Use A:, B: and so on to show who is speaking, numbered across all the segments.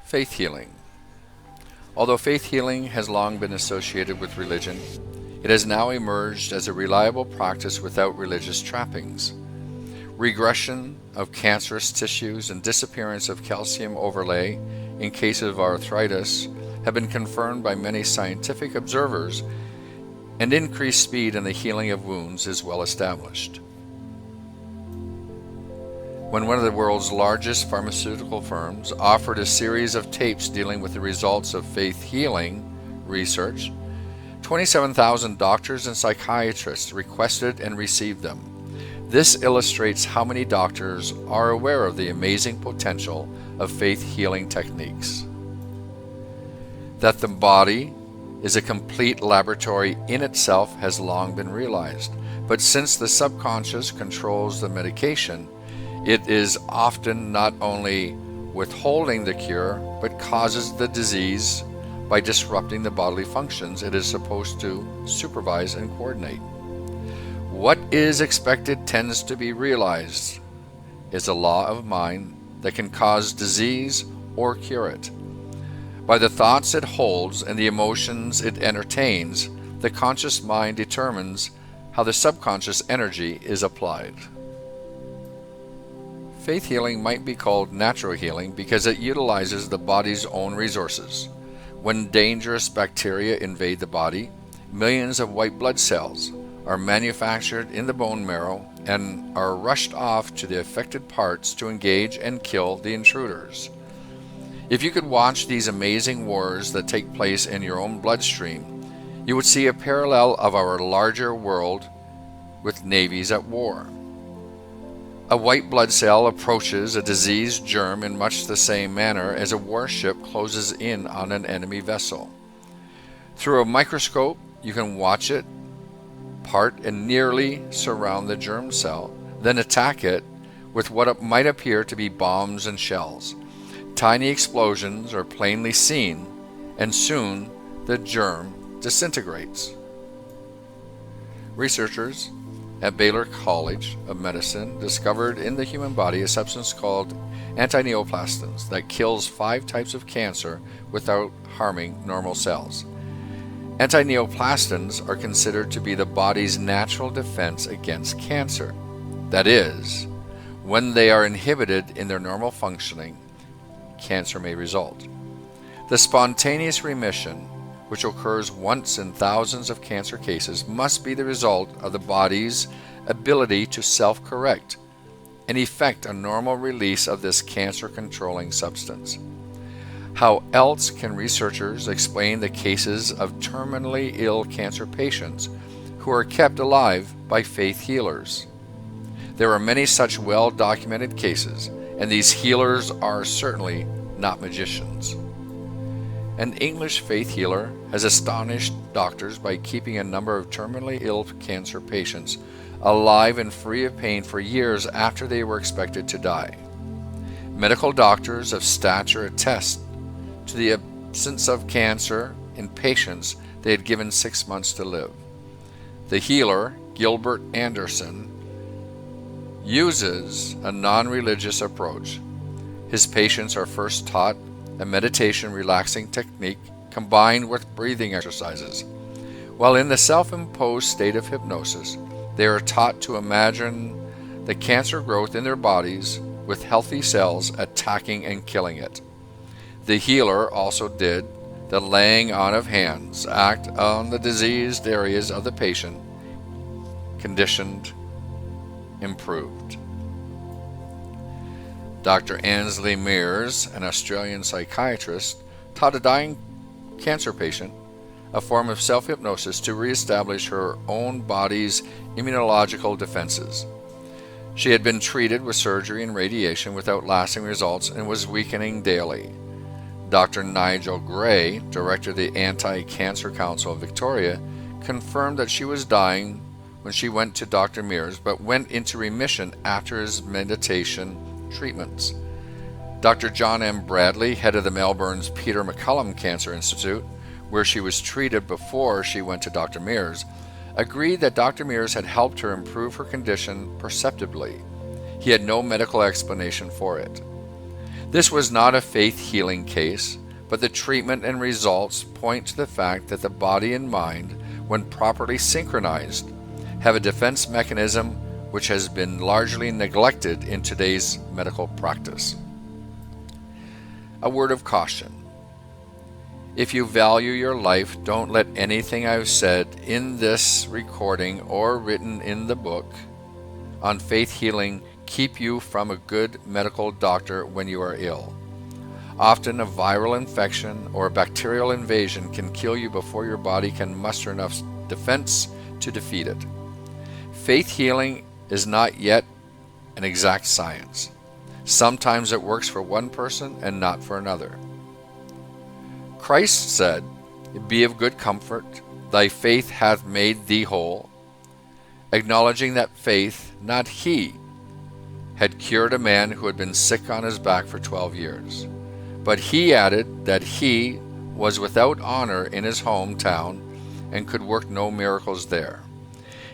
A: Faith healing. Although faith healing has long been associated with religion, it has now emerged as a reliable practice without religious trappings. Regression of cancerous tissues and disappearance of calcium overlay in cases of arthritis have been confirmed by many scientific observers, and increased speed in the healing of wounds is well established. When one of the world's largest pharmaceutical firms offered a series of tapes dealing with the results of faith healing research, 27,000 doctors and psychiatrists requested and received them. This illustrates how many doctors are aware of the amazing potential of faith healing techniques. That the body is a complete laboratory in itself has long been realized, but since the subconscious controls the medication, it is often not only withholding the cure, but causes the disease by disrupting the bodily functions it is supposed to supervise and coordinate. What is expected tends to be realized is a law of mind that can cause disease or cure it. By the thoughts it holds and the emotions it entertains, the conscious mind determines how the subconscious energy is applied. Faith healing might be called natural healing because it utilizes the body's own resources. When dangerous bacteria invade the body, millions of white blood cells are manufactured in the bone marrow and are rushed off to the affected parts to engage and kill the intruders. If you could watch these amazing wars that take place in your own bloodstream, you would see a parallel of our larger world with navies at war. A white blood cell approaches a diseased germ in much the same manner as a warship closes in on an enemy vessel. Through a microscope, you can watch it part and nearly surround the germ cell, then attack it with what might appear to be bombs and shells. Tiny explosions are plainly seen, and soon the germ disintegrates. Researchers at Baylor College of Medicine discovered in the human body a substance called anti-neoplastins that kills 5 types of cancer without harming normal cells. Anti-neoplastins are considered to be the body's natural defense against cancer. That is, when they are inhibited in their normal functioning, cancer may result. The spontaneous remission, which occurs once in thousands of cancer cases, must be the result of the body's ability to self-correct and effect a normal release of this cancer-controlling substance. How else can researchers explain the cases of terminally ill cancer patients who are kept alive by faith healers? There are many such well-documented cases, and these healers are certainly not magicians. An English faith healer has astonished doctors by keeping a number of terminally ill cancer patients alive and free of pain for years after they were expected to die. Medical doctors of stature attest to the absence of cancer in patients they had given 6 months to live. The healer, Gilbert Anderson, uses a non-religious approach. His patients are first taught a meditation relaxing technique combined with breathing exercises. While in the self-imposed state of hypnosis, they are taught to imagine the cancer growth in their bodies with healthy cells attacking and killing it. The healer also did the laying on of hands act on the diseased areas of the patient, conditioned, improved. Dr. Ansley Mears, an Australian psychiatrist, taught a dying cancer patient a form of self-hypnosis to reestablish her own body's immunological defenses. She had been treated with surgery and radiation without lasting results and was weakening daily. Dr. Nigel Gray, director of the Anti-Cancer Council of Victoria, confirmed that she was dying when she went to Dr. Mears, but went into remission after his meditation treatments. Dr. John M. Bradley, head of the Melbourne's Peter MacCallum Cancer Institute, where she was treated before she went to Dr. Mears, agreed that Dr. Mears had helped her improve her condition perceptibly. He had no medical explanation for it. This was not a faith healing case, but the treatment and results point to the fact that the body and mind, when properly synchronized, have a defense mechanism which has been largely neglected in today's medical practice. A word of caution. If you value your life, don't let anything I've said in this recording or written in the book on faith healing keep you from a good medical doctor when you are ill. Often a viral infection or a bacterial invasion can kill you before your body can muster enough defense to defeat it. Faith healing is not yet an exact science. Sometimes it works for one person and not for another. Christ said, "Be of good comfort, thy faith hath made thee whole," acknowledging that faith, not he, had cured a man who had been sick on his back for 12 years. But he added that he was without honor in his hometown and could work no miracles there.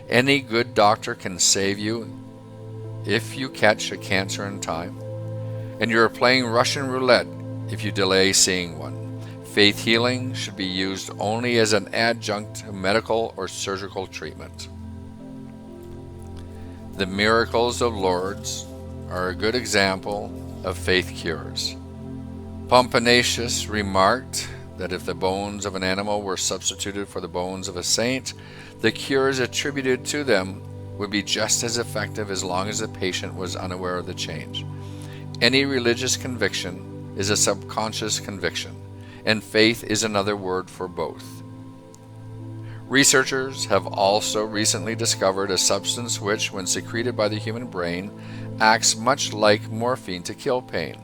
A: Any good doctor can save you if you catch a cancer in time, and you are playing Russian roulette if you delay seeing one. Faith healing should be used only as an adjunct to medical or surgical treatment. The miracles of Lourdes are a good example of faith cures. Pomponius remarked that if the bones of an animal were substituted for the bones of a saint, the cures attributed to them would be just as effective as long as the patient was unaware of the change. Any religious conviction is a subconscious conviction, and faith is another word for both. Researchers have also recently discovered a substance which, when secreted by the human brain, acts much like morphine to kill pain.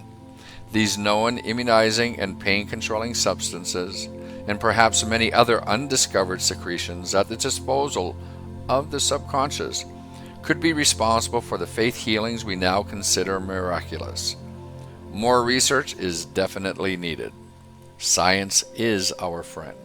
A: These known immunizing and pain-controlling substances, and perhaps many other undiscovered secretions at the disposal of the subconscious, could be responsible for the faith healings we now consider miraculous. More research is definitely needed. Science is our friend.